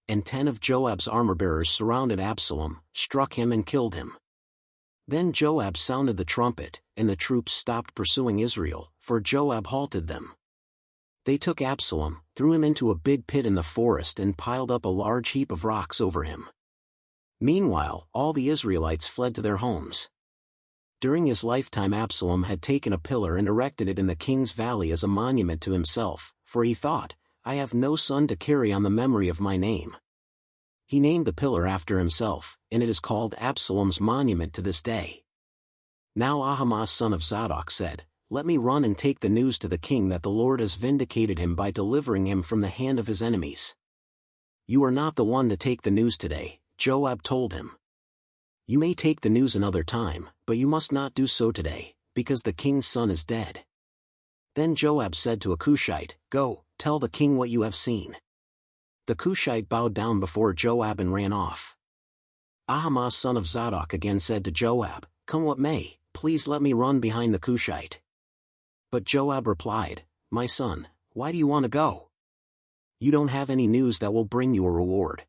And 10 of Joab's armor-bearers surrounded Absalom, struck him and killed him. Then Joab sounded the trumpet, and the troops stopped pursuing Israel, for Joab halted them. They took Absalom, threw him into a big pit in the forest and piled up a large heap of rocks over him. Meanwhile, all the Israelites fled to their homes. During his lifetime Absalom had taken a pillar and erected it in the king's valley as a monument to himself, for he thought, I have no son to carry on the memory of my name. He named the pillar after himself, and it is called Absalom's monument to this day. Now Ahimaaz son of Zadok said, Let me run and take the news to the king that the Lord has vindicated him by delivering him from the hand of his enemies. You are not the one to take the news today, Joab told him. You may take the news another time, but you must not do so today, because the king's son is dead. Then Joab said to a Cushite, Go, tell the king what you have seen. The Cushite bowed down before Joab and ran off. Ahimaaz son of Zadok again said to Joab, Come what may, please let me run behind the Cushite. But Joab replied, My son, why do you want to go? You don't have any news that will bring you a reward.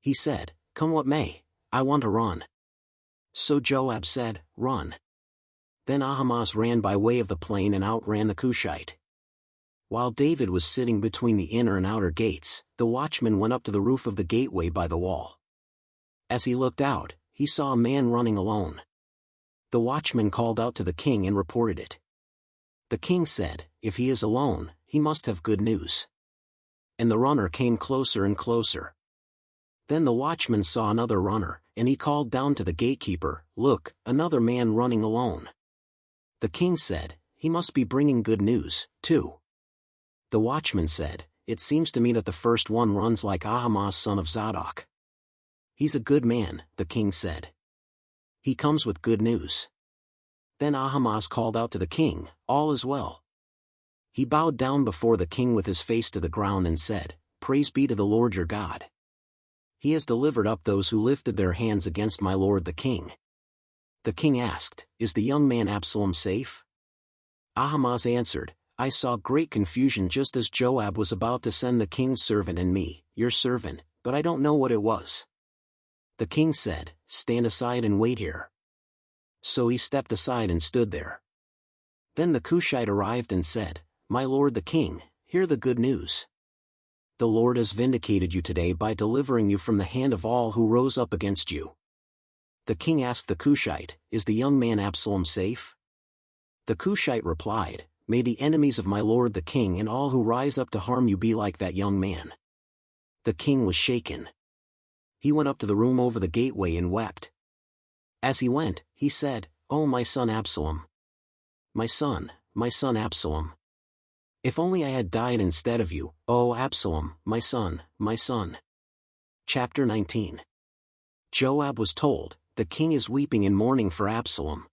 He said, Come what may, I want to run. So Joab said, Run. Then Ahimaaz ran by way of the plain and outran the Cushite. While David was sitting between the inner and outer gates, the watchman went up to the roof of the gateway by the wall. As he looked out, he saw a man running alone. The watchman called out to the king and reported it. The king said, If he is alone, he must have good news. And the runner came closer and closer. Then the watchman saw another runner, and he called down to the gatekeeper, Look, another man running alone. The king said, He must be bringing good news, too. The watchman said, It seems to me that the first one runs like Ahimaaz son of Zadok. He's a good man, the king said. He comes with good news. Then Ahimaaz called out to the king, All is well. He bowed down before the king with his face to the ground and said, Praise be to the Lord your God. He has delivered up those who lifted their hands against my lord the king. The king asked, Is the young man Absalom safe? Ahimaaz answered, I saw great confusion just as Joab was about to send the king's servant and me, your servant, but I don't know what it was. The king said, Stand aside and wait here. So he stepped aside and stood there. Then the Cushite arrived and said, My lord the king, hear the good news. The Lord has vindicated you today by delivering you from the hand of all who rose up against you. The king asked the Cushite, Is the young man Absalom safe? The Cushite replied, May the enemies of my lord the king and all who rise up to harm you be like that young man. The king was shaken. He went up to the room over the gateway and wept. As he went, he said, Oh my son Absalom! My son Absalom! If only I had died instead of you, O Absalom, my son, my son. Chapter 19. Joab was told, The king is weeping and mourning for Absalom.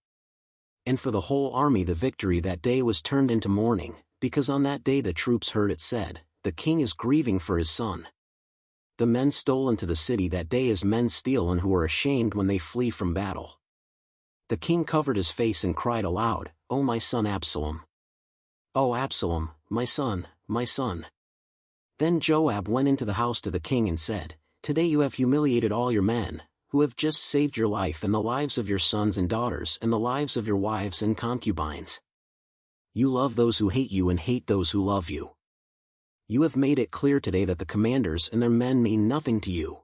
And for the whole army the victory that day was turned into mourning, because on that day the troops heard it said, The king is grieving for his son. The men stole into the city that day as men steal and who are ashamed when they flee from battle. The king covered his face and cried aloud, O my son Absalom! O Absalom, my son, my son! Then Joab went into the house to the king and said, Today you have humiliated all your men, who have just saved your life and the lives of your sons and daughters and the lives of your wives and concubines. You love those who hate you and hate those who love you. You have made it clear today that the commanders and their men mean nothing to you.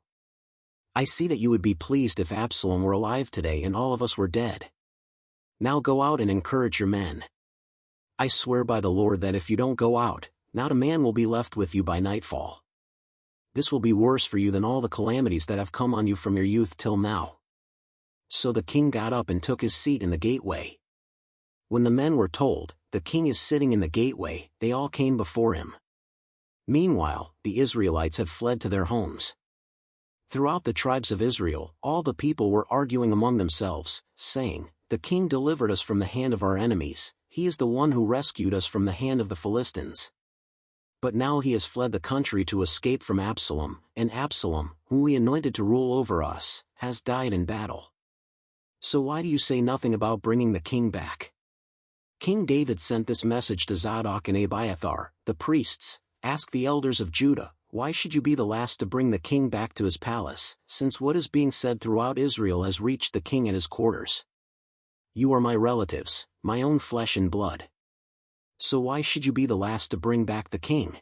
I see that you would be pleased if Absalom were alive today and all of us were dead. Now go out and encourage your men. I swear by the Lord that if you don't go out, not a man will be left with you by nightfall. This will be worse for you than all the calamities that have come on you from your youth till now. So the king got up and took his seat in the gateway. When the men were told, The king is sitting in the gateway, they all came before him. Meanwhile, the Israelites had fled to their homes. Throughout the tribes of Israel, all the people were arguing among themselves, saying, The king delivered us from the hand of our enemies, he is the one who rescued us from the hand of the Philistines. But now he has fled the country to escape from Absalom, and Absalom, whom we anointed to rule over us, has died in battle. So why do you say nothing about bringing the king back? King David sent this message to Zadok and Abiathar, the priests, Ask the elders of Judah, why should you be the last to bring the king back to his palace, since what is being said throughout Israel has reached the king at his quarters? You are my relatives, my own flesh and blood. So why should you be the last to bring back the king?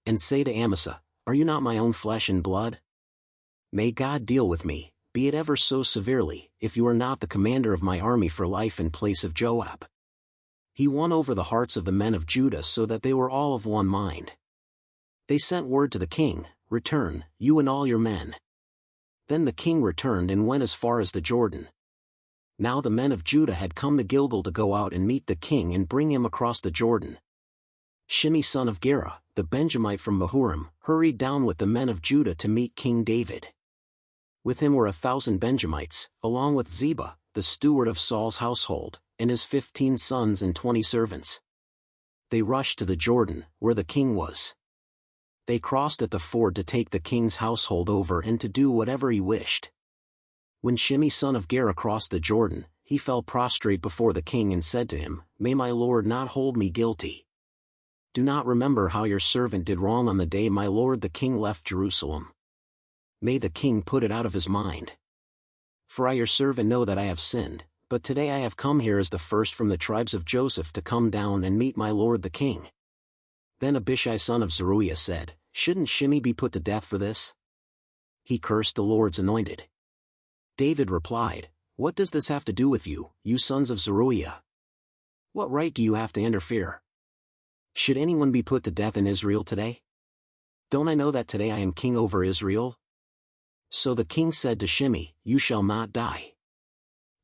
And say to Amasa, are you not my own flesh and blood? May God deal with me, be it ever so severely, if you are not the commander of my army for life in place of Joab. He won over the hearts of the men of Judah so that they were all of one mind. They sent word to the king, return, you and all your men. Then the king returned and went as far as the Jordan. Now the men of Judah had come to Gilgal to go out and meet the king and bring him across the Jordan. Shimei son of Gera, the Benjamite from Bahurim, hurried down with the men of Judah to meet King David. With him were 1,000 Benjamites, along with Ziba, the steward of Saul's household, and his 15 sons and 20 servants. They rushed to the Jordan, where the king was. They crossed at the ford to take the king's household over and to do whatever he wished. When Shimei son of Gera crossed the Jordan, he fell prostrate before the king and said to him, May my lord not hold me guilty. Do not remember how your servant did wrong on the day my lord the king left Jerusalem. May the king put it out of his mind. For I your servant know that I have sinned, but today I have come here as the first from the tribes of Joseph to come down and meet my lord the king. Then Abishai son of Zeruiah said, Shouldn't Shimei be put to death for this? He cursed the Lord's anointed. David replied, What does this have to do with you, you sons of Zeruiah? What right do you have to interfere? Should anyone be put to death in Israel today? Don't I know that today I am king over Israel? So the king said to Shimei, You shall not die.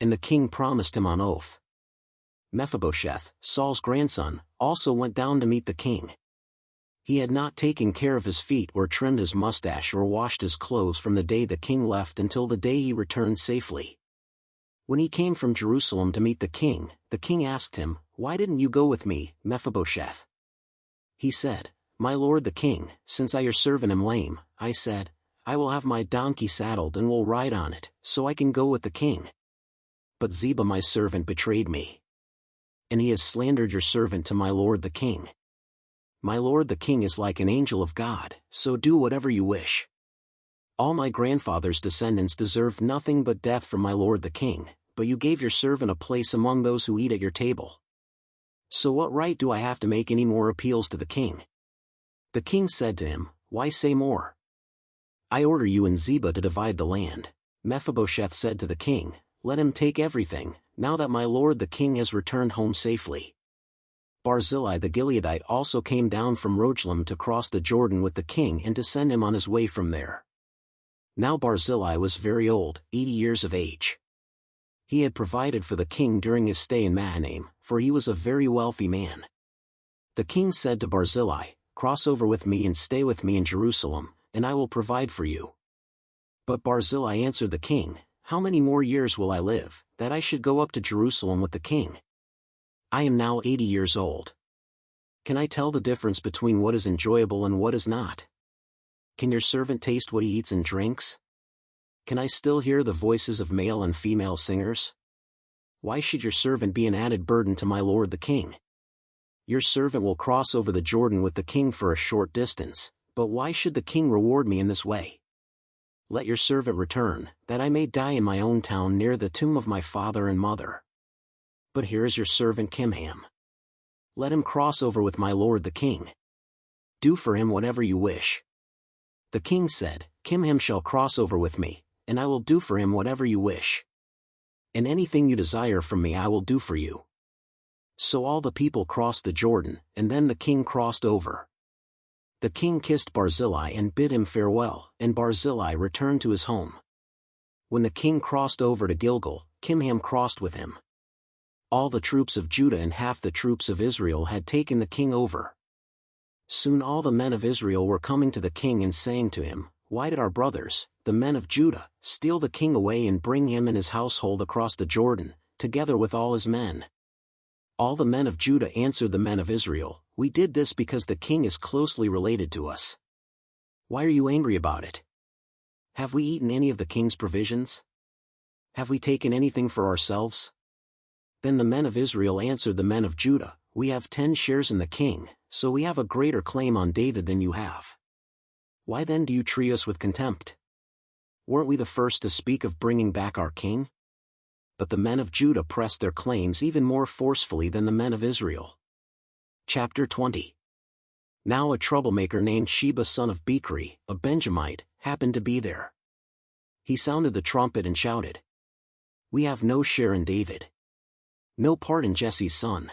And the king promised him on oath. Mephibosheth, Saul's grandson, also went down to meet the king. He had not taken care of his feet or trimmed his mustache or washed his clothes from the day the king left until the day he returned safely. When he came from Jerusalem to meet the king asked him, Why didn't you go with me, Mephibosheth? He said, My lord the king, since I your servant am lame, I said, I will have my donkey saddled and will ride on it, so I can go with the king. But Ziba my servant betrayed me. And he has slandered your servant to my lord the king. My lord the king is like an angel of God, so do whatever you wish. All my grandfather's descendants deserved nothing but death from my lord the king, but you gave your servant a place among those who eat at your table. So what right do I have to make any more appeals to the king? The king said to him, Why say more? I order you and Ziba to divide the land. Mephibosheth said to the king, Let him take everything, now that my lord the king has returned home safely. Barzillai the Gileadite also came down from Rogelim to cross the Jordan with the king and to send him on his way from there. Now Barzillai was very old, 80 years of age. He had provided for the king during his stay in Mahanaim, for he was a very wealthy man. The king said to Barzillai, Cross over with me and stay with me in Jerusalem, and I will provide for you. But Barzillai answered the king, How many more years will I live, that I should go up to Jerusalem with the king? I am now 80 years old. Can I tell the difference between what is enjoyable and what is not? Can your servant taste what he eats and drinks? Can I still hear the voices of male and female singers? Why should your servant be an added burden to my lord the king? Your servant will cross over the Jordan with the king for a short distance, but why should the king reward me in this way? Let your servant return, that I may die in my own town near the tomb of my father and mother. But here is your servant Kimham. Let him cross over with my lord the king. Do for him whatever you wish. The king said, Kimham shall cross over with me, and I will do for him whatever you wish. And anything you desire from me I will do for you. So all the people crossed the Jordan, and then the king crossed over. The king kissed Barzillai and bid him farewell, and Barzillai returned to his home. When the king crossed over to Gilgal, Kimham crossed with him. All the troops of Judah and half the troops of Israel had taken the king over. Soon all the men of Israel were coming to the king and saying to him, Why did our brothers, the men of Judah, steal the king away and bring him and his household across the Jordan, together with all his men? All the men of Judah answered the men of Israel, We did this because the king is closely related to us. Why are you angry about it? Have we eaten any of the king's provisions? Have we taken anything for ourselves? Then the men of Israel answered the men of Judah, We have 10 shares in the king, so we have a greater claim on David than you have. Why then do you treat us with contempt? Weren't we the first to speak of bringing back our king? But the men of Judah pressed their claims even more forcefully than the men of Israel. Chapter 20. Now a troublemaker named Sheba son of Bichri, a Benjamite, happened to be there. He sounded the trumpet and shouted, "We have no share in David. No part in Jesse's son.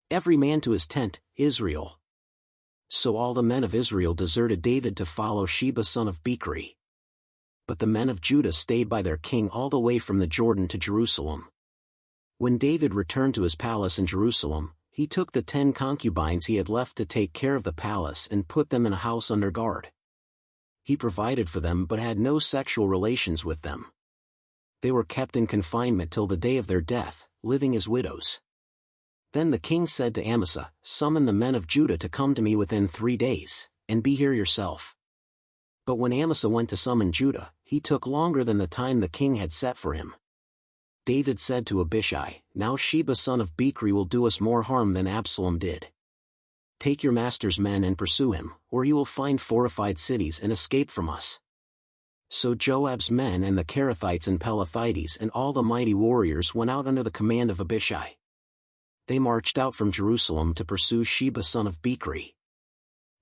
Every man to his tent, Israel." So all the men of Israel deserted David to follow Sheba son of Bichri. But the men of Judah stayed by their king all the way from the Jordan to Jerusalem. When David returned to his palace in Jerusalem, he took the 10 concubines he had left to take care of the palace and put them in a house under guard. He provided for them but had no sexual relations with them. They were kept in confinement till the day of their death, living as widows. Then the king said to Amasa, "Summon the men of Judah to come to me within 3 days, and be here yourself." But when Amasa went to summon Judah, he took longer than the time the king had set for him. David said to Abishai, "Now Sheba son of Bichri will do us more harm than Absalom did. Take your master's men and pursue him, or you will find fortified cities and escape from us." So Joab's men and the Kerethites and Pelethites and all the mighty warriors went out under the command of Abishai. They marched out from Jerusalem to pursue Sheba son of Bichri.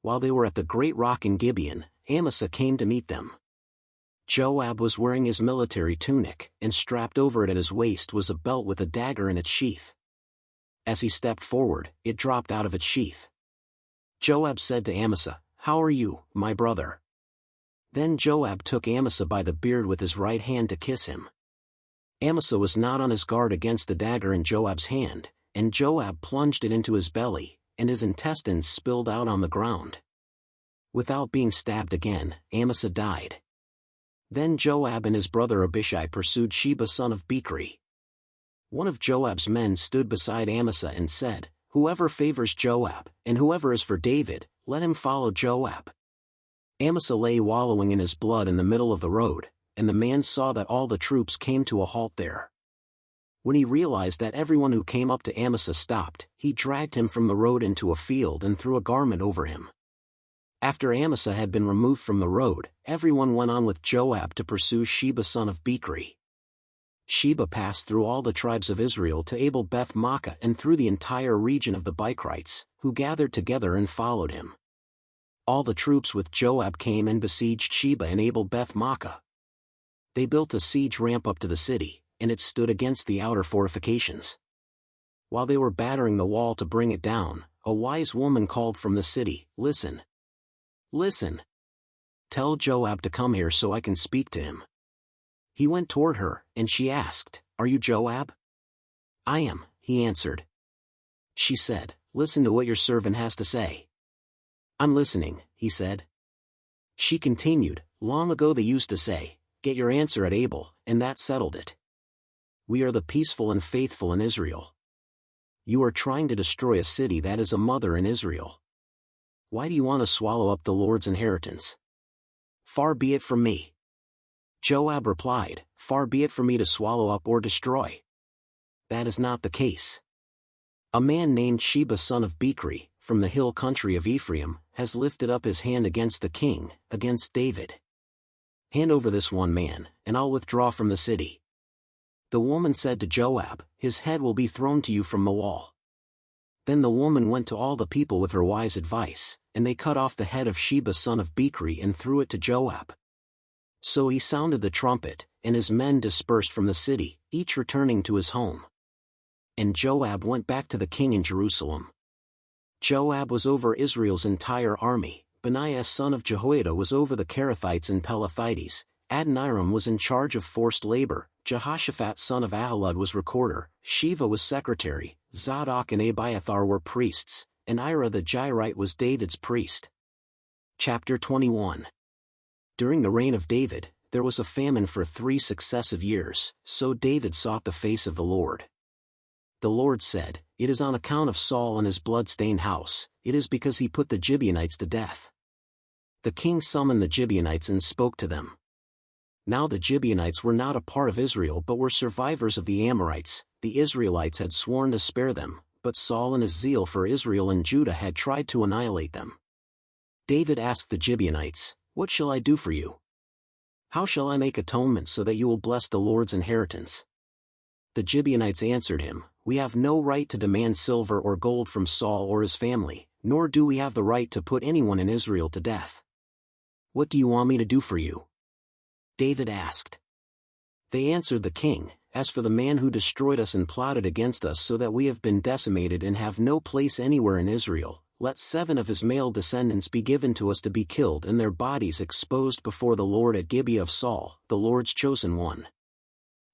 While they were at the great rock in Gibeon, Amasa came to meet them. Joab was wearing his military tunic, and strapped over it at his waist was a belt with a dagger in its sheath. As he stepped forward, it dropped out of its sheath. Joab said to Amasa, "How are you, my brother?" Then Joab took Amasa by the beard with his right hand to kiss him. Amasa was not on his guard against the dagger in Joab's hand, and Joab plunged it into his belly, and his intestines spilled out on the ground. Without being stabbed again, Amasa died. Then Joab and his brother Abishai pursued Sheba son of Bichri. One of Joab's men stood beside Amasa and said, "Whoever favors Joab, and whoever is for David, let him follow Joab." Amasa lay wallowing in his blood in the middle of the road, and the man saw that all the troops came to a halt there. When he realized that everyone who came up to Amasa stopped, he dragged him from the road into a field and threw a garment over him. After Amasa had been removed from the road, everyone went on with Joab to pursue Sheba son of Bichri. Sheba passed through all the tribes of Israel to Abel-Beth-Maachah and through the entire region of the Bichrites, who gathered together and followed him. All the troops with Joab came and besieged Sheba and Abel-Beth-Maachah. They built a siege ramp up to the city, and it stood against the outer fortifications. While they were battering the wall to bring it down, a wise woman called from the city, "Listen! Listen! Tell Joab to come here so I can speak to him." He went toward her, and she asked, "Are you Joab?" "I am," he answered. She said, "Listen to what your servant has to say." "I'm listening," he said. She continued, "Long ago they used to say, 'Get your answer at Abel,' and that settled it. We are the peaceful and faithful in Israel. You are trying to destroy a city that is a mother in Israel. Why do you want to swallow up the Lord's inheritance? Far be it from me." Joab replied, "Far be it from me to swallow up or destroy. That is not the case. A man named Sheba son of Bichri, from the hill country of Ephraim, has lifted up his hand against the king, against David. Hand over this one man, and I'll withdraw from the city." The woman said to Joab, "His head will be thrown to you from the wall." Then the woman went to all the people with her wise advice, and they cut off the head of Sheba son of Bichri and threw it to Joab. So he sounded the trumpet, and his men dispersed from the city, each returning to his home. And Joab went back to the king in Jerusalem. Joab was over Israel's entire army, Benaiah son of Jehoiada was over the Kerethites and Pelethites, Adoniram was in charge of forced labor, Jehoshaphat son of Ahilud was recorder, Sheva was secretary, Zadok and Abiathar were priests, and Ira the Jairite was David's priest. Chapter 21. During the reign of David, there was a famine for 3 successive years, so David sought the face of the Lord. The Lord said, "It is on account of Saul and his blood-stained house, it is because he put the Gibeonites to death." The king summoned the Gibeonites and spoke to them. Now the Gibeonites were not a part of Israel but were survivors of the Amorites. The Israelites had sworn to spare them, but Saul in his zeal for Israel and Judah had tried to annihilate them. David asked the Gibeonites, What shall I do for you? How shall I make atonement so that you will bless the Lord's inheritance? The Gibeonites answered him, We have no right to demand silver or gold from Saul or his family, nor do we have the right to put anyone in Israel to death. What do you want me to do for you? David asked. They answered the king, As for the man who destroyed us and plotted against us so that we have been decimated and have no place anywhere in Israel, let 7 of his male descendants be given to us to be killed and their bodies exposed before the Lord at Gibeah of Saul, the Lord's chosen one.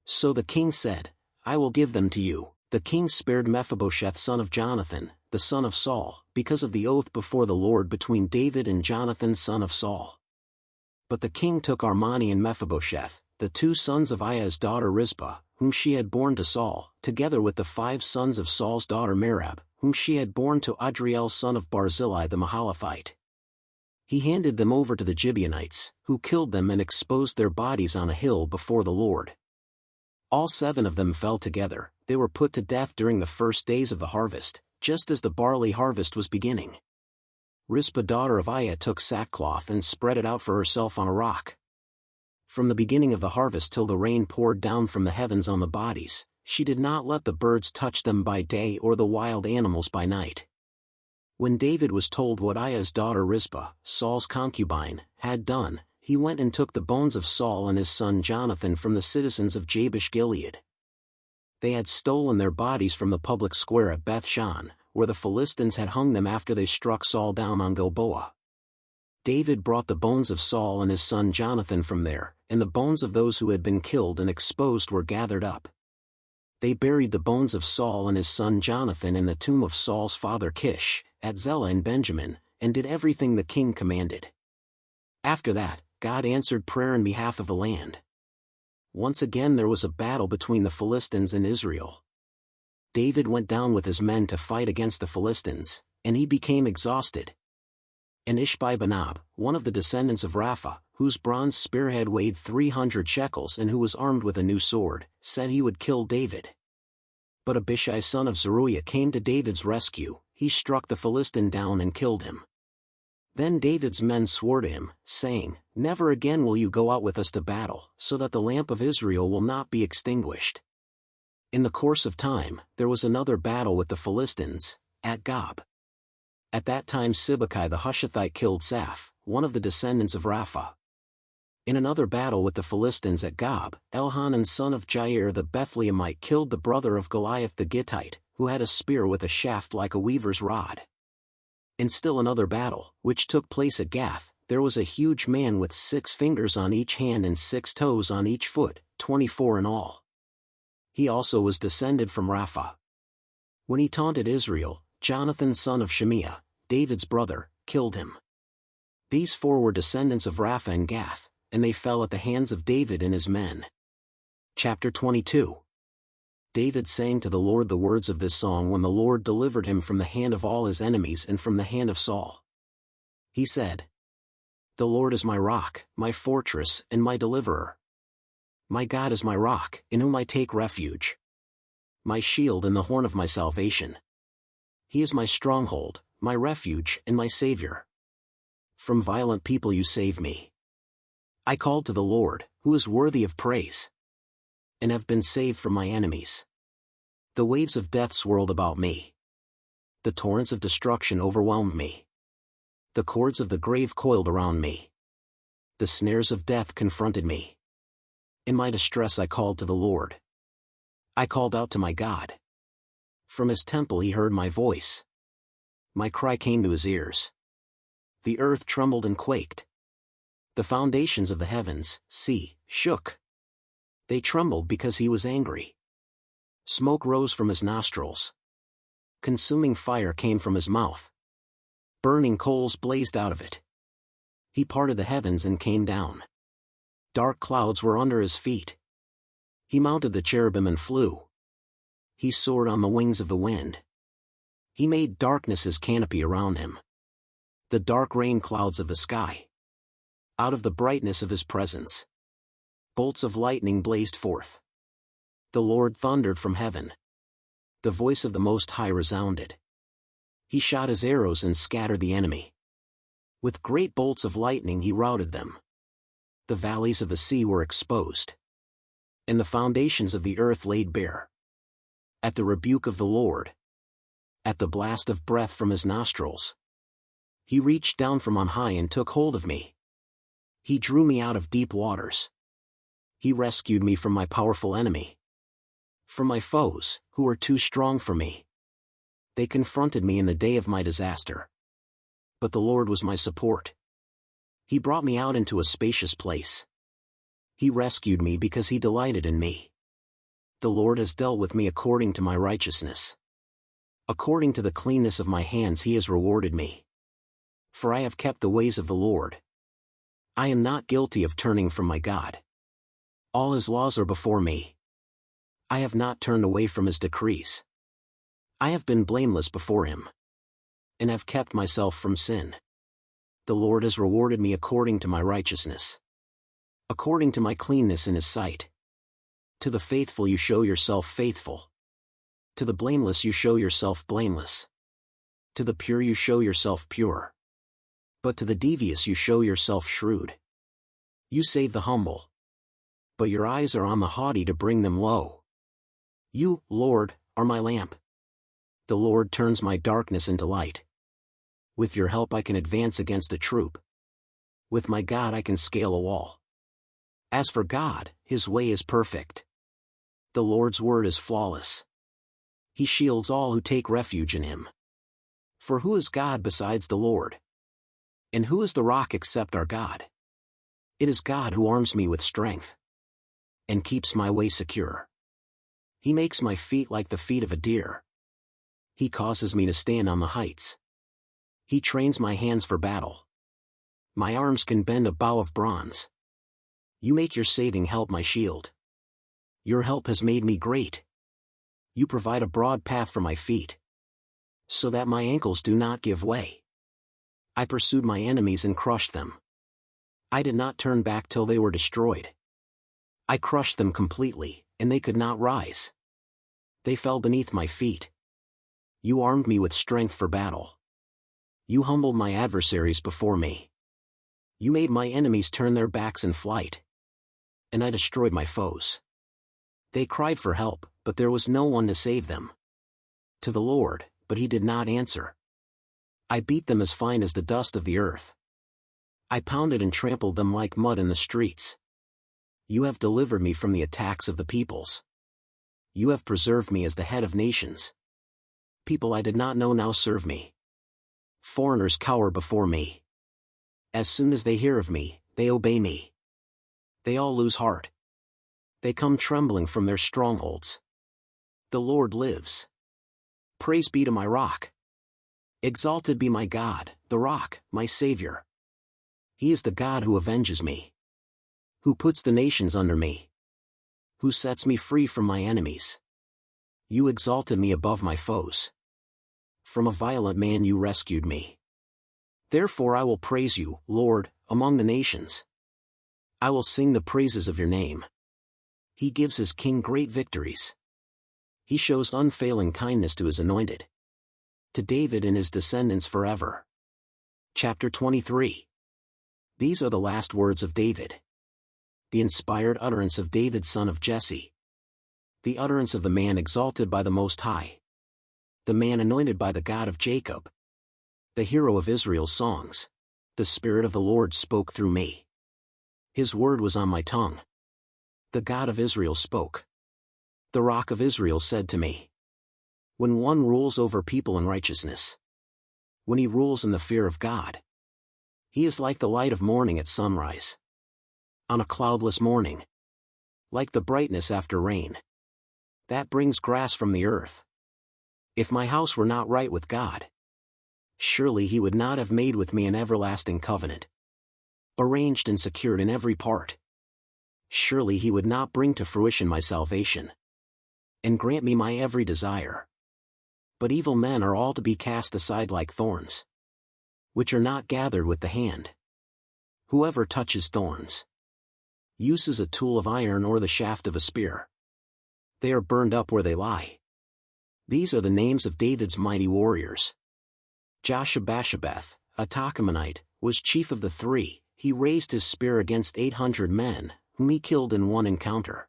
So the king said, I will give them to you. The king spared Mephibosheth son of Jonathan, the son of Saul, because of the oath before the Lord between David and Jonathan son of Saul. But the king took Armani and Mephibosheth, the 2 sons of Aiah's daughter Rizpah, whom she had borne to Saul, together with the 5 sons of Saul's daughter Merab, whom she had borne to Adriel son of Barzillai the Mahalathite. He handed them over to the Gibeonites, who killed them and exposed their bodies on a hill before the Lord. All 7 of them fell together. They were put to death during the first days of the harvest, just as the barley harvest was beginning. Rizpah daughter of Aiah took sackcloth and spread it out for herself on a rock. From the beginning of the harvest till the rain poured down from the heavens on the bodies, she did not let the birds touch them by day or the wild animals by night. When David was told what Aiah's daughter Rizpah, Saul's concubine, had done, he went and took the bones of Saul and his son Jonathan from the citizens of Jabesh-Gilead. They had stolen their bodies from the public square at Beth-shan, where the Philistines had hung them after they struck Saul down on Gilboa. David brought the bones of Saul and his son Jonathan from there, and the bones of those who had been killed and exposed were gathered up. They buried the bones of Saul and his son Jonathan in the tomb of Saul's father Kish, at Zelah in Benjamin, and did everything the king commanded. After that, God answered prayer in behalf of the land. Once again there was a battle between the Philistines and Israel. David went down with his men to fight against the Philistines, and he became exhausted. And Ishbi-benob, one of the descendants of Rapha, whose bronze spearhead weighed 300 shekels and who was armed with a new sword, said he would kill David. But Abishai son of Zeruiah came to David's rescue. He struck the Philistine down and killed him. Then David's men swore to him, saying, Never again will you go out with us to battle, so that the lamp of Israel will not be extinguished. In the course of time, there was another battle with the Philistines, at Gob. At that time Sibbecai the Hushathite killed Saph, one of the descendants of Rapha. In another battle with the Philistines at Gob, Elhanan son of Jair the Bethlehemite killed the brother of Goliath the Gittite, who had a spear with a shaft like a weaver's rod. In still another battle, which took place at Gath, there was a huge man with 6 fingers on each hand and 6 toes on each foot, 24 in all. He also was descended from Rapha. When he taunted Israel, Jonathan son of Shemiah, David's brother, killed him. These 4 were descendants of Rapha and Gath, and they fell at the hands of David and his men. Chapter 22. David sang to the Lord the words of this song when the Lord delivered him from the hand of all his enemies and from the hand of Saul. He said, The Lord is my rock, my fortress, and my deliverer. My God is my rock, in whom I take refuge. My shield and the horn of my salvation. He is my stronghold, my refuge, and my Savior. From violent people you save me. I called to the Lord, who is worthy of praise, and have been saved from my enemies. The waves of death swirled about me. The torrents of destruction overwhelmed me. The cords of the grave coiled around me. The snares of death confronted me. In my distress I called to the Lord. I called out to my God. From his temple he heard my voice. My cry came to his ears. The earth trembled and quaked. The foundations of the heavens, shook. They trembled because he was angry. Smoke rose from his nostrils. Consuming fire came from his mouth. Burning coals blazed out of it. He parted the heavens and came down. Dark clouds were under his feet. He mounted the cherubim and flew. He soared on the wings of the wind. He made darkness his canopy around him. The dark rain clouds of the sky. Out of the brightness of his presence, bolts of lightning blazed forth. The Lord thundered from heaven. The voice of the Most High resounded. He shot his arrows and scattered the enemy. With great bolts of lightning he routed them. The valleys of the sea were exposed, and the foundations of the earth laid bare. At the rebuke of the Lord, at the blast of breath from his nostrils, he reached down from on high and took hold of me. He drew me out of deep waters. He rescued me from my powerful enemy, from my foes, who were too strong for me. They confronted me in the day of my disaster, but the Lord was my support. He brought me out into a spacious place. He rescued me because he delighted in me. The Lord has dealt with me according to my righteousness. According to the cleanness of my hands he has rewarded me. For I have kept the ways of the Lord. I am not guilty of turning from my God. All his laws are before me. I have not turned away from his decrees. I have been blameless before him, and have kept myself from sin. The Lord has rewarded me according to my righteousness, according to my cleanness in his sight. To the faithful you show yourself faithful. To the blameless you show yourself blameless. To the pure you show yourself pure. But to the devious you show yourself shrewd. You save the humble, but your eyes are on the haughty to bring them low. You, Lord, are my lamp. The Lord turns my darkness into light. With your help I can advance against a troop. With my God I can scale a wall. As for God, his way is perfect. The Lord's word is flawless. He shields all who take refuge in him. For who is God besides the Lord? And who is the rock except our God? It is God who arms me with strength, and keeps my way secure. He makes my feet like the feet of a deer. He causes me to stand on the heights. He trains my hands for battle. My arms can bend a bow of bronze. You make your saving help my shield. Your help has made me great. You provide a broad path for my feet, so that my ankles do not give way. I pursued my enemies and crushed them. I did not turn back till they were destroyed. I crushed them completely, and they could not rise. They fell beneath my feet. You armed me with strength for battle. You humbled my adversaries before me. You made my enemies turn their backs in flight, and I destroyed my foes. They cried for help, but there was no one to save them. To the Lord, but he did not answer. I beat them as fine as the dust of the earth. I pounded and trampled them like mud in the streets. You have delivered me from the attacks of the peoples. You have preserved me as the head of nations. People I did not know now serve me. Foreigners cower before me. As soon as they hear of me, they obey me. They all lose heart. They come trembling from their strongholds. The Lord lives. Praise be to my rock. Exalted be my God, the rock, my Savior. He is the God who avenges me, who puts the nations under me, who sets me free from my enemies. You exalted me above my foes. From a violent man you rescued me. Therefore I will praise you, Lord, among the nations. I will sing the praises of your name. He gives his king great victories. He shows unfailing kindness to his anointed, to David and his descendants forever. Chapter 23. These are the last words of David. The inspired utterance of David son of Jesse. The utterance of the man exalted by the Most High. The man anointed by the God of Jacob. The hero of Israel's songs. The Spirit of the Lord spoke through me. His word was on my tongue. The God of Israel spoke. The Rock of Israel said to me. When one rules over people in righteousness, when he rules in the fear of God, he is like the light of morning at sunrise, on a cloudless morning, like the brightness after rain, that brings grass from the earth. If my house were not right with God, surely he would not have made with me an everlasting covenant, arranged and secured in every part. Surely he would not bring to fruition my salvation, and grant me my every desire. But evil men are all to be cast aside like thorns, which are not gathered with the hand. Whoever touches thorns uses a tool of iron or the shaft of a spear. They are burned up where they lie. These are the names of David's mighty warriors: Ish-bosheth, a Tahkemonite, was chief of the three. He raised his spear against 800 men, whom he killed in one encounter.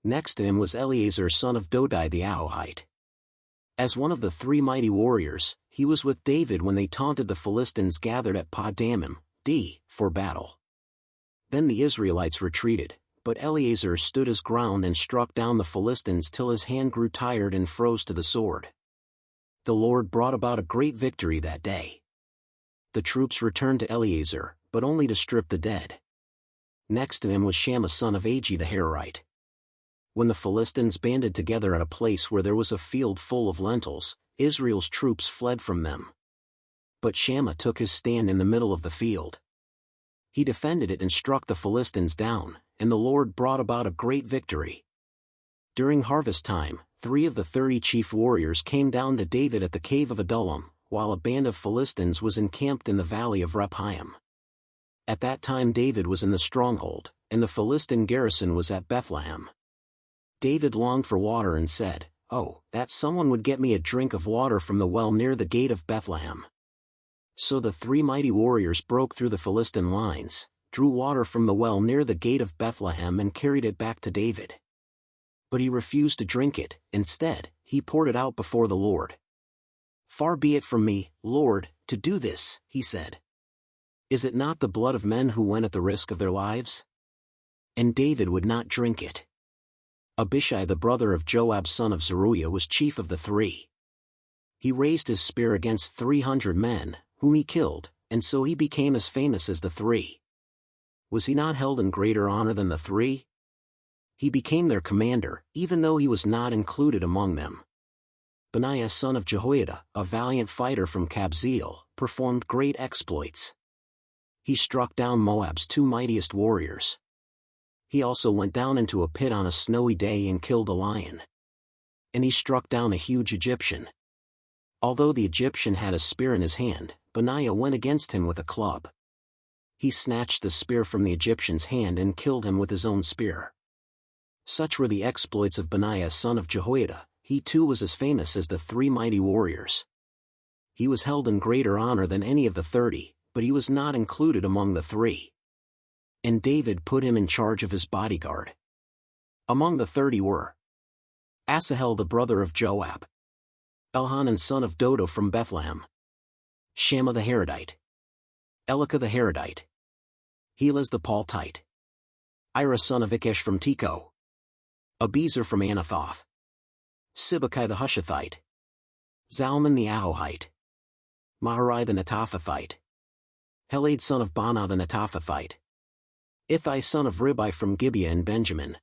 Next to him was Eleazar son of Dodai the Ahohite. As one of the three mighty warriors, he was with David when they taunted the Philistines gathered at Padamim, for battle. Then the Israelites retreated, but Eleazar stood his ground and struck down the Philistines till his hand grew tired and froze to the sword. The Lord brought about a great victory that day. The troops returned to Eleazar, but only to strip the dead. Next to him was Shammah son of Agi the Hararite. When the Philistines banded together at a place where there was a field full of lentils, Israel's troops fled from them. But Shammah took his stand in the middle of the field. He defended it and struck the Philistines down, and the Lord brought about a great victory. During harvest time, 3 of the 30 chief warriors came down to David at the cave of Adullam, while a band of Philistines was encamped in the valley of Rephaim. At that time David was in the stronghold, and the Philistine garrison was at Bethlehem. David longed for water and said, "Oh, that someone would get me a drink of water from the well near the gate of Bethlehem." So the 3 mighty warriors broke through the Philistine lines, drew water from the well near the gate of Bethlehem and carried it back to David. But he refused to drink it. Instead, he poured it out before the Lord. "Far be it from me, Lord, to do this," he said. "Is it not the blood of men who went at the risk of their lives?" And David would not drink it. Abishai the brother of Joab son of Zeruiah was chief of the 3. He raised his spear against 300 men, whom he killed, and so he became as famous as the 3. Was he not held in greater honor than the 3? He became their commander, even though he was not included among them. Benaiah son of Jehoiada, a valiant fighter from Kabzeel, performed great exploits. He struck down Moab's 2 mightiest warriors. He also went down into a pit on a snowy day and killed a lion. And he struck down a huge Egyptian. Although the Egyptian had a spear in his hand, Benaiah went against him with a club. He snatched the spear from the Egyptian's hand and killed him with his own spear. Such were the exploits of Benaiah son of Jehoiada. He too was as famous as the 3 mighty warriors. He was held in greater honor than any of the 30, but he was not included among the 3. And David put him in charge of his bodyguard. Among the 30 were Asahel the brother of Joab, Elhanan son of Dodo from Bethlehem, Shammah the Haradite, Elika the Haradite, Helaz the Paltite, Ira son of Ikesh from Tekoa, Abiezer from Anathoth, Sibbecai the Hushathite, Zalman the Ahohite, Maharai the Netophathite, Helad son of Baanah the Netophathite, Ithai son of Ribai from Gibeah and Benjamin,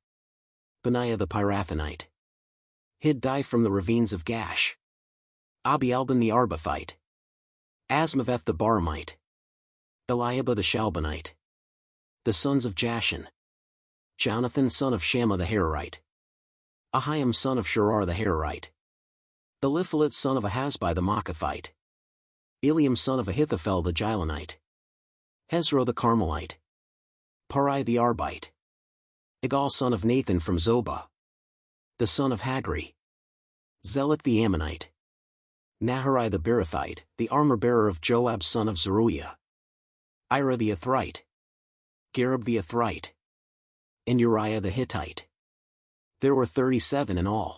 Benaiah the Pirathonite, Hiddai from the ravines of Gash, Abialban the Arbathite, Asmaveth the Baramite, Eliahba the Shalbanite, the sons of Jashan, Jonathan son of Shammah the Hararite, Ahiam son of Sherar the Hararite, Eliphalet son of Ahasbai the Maacathite, Eliam son of Ahithophel the Gilonite, Hezro the Carmelite, Parai the Arbite, Igal son of Nathan from Zobah, the son of Hagri, Zelek the Ammonite, Naharai the Beerothite, the armor-bearer of Joab son of Zeruiah, Ira the Ithrite, Gareb the Ithrite, and Uriah the Hittite. There were 37 in all.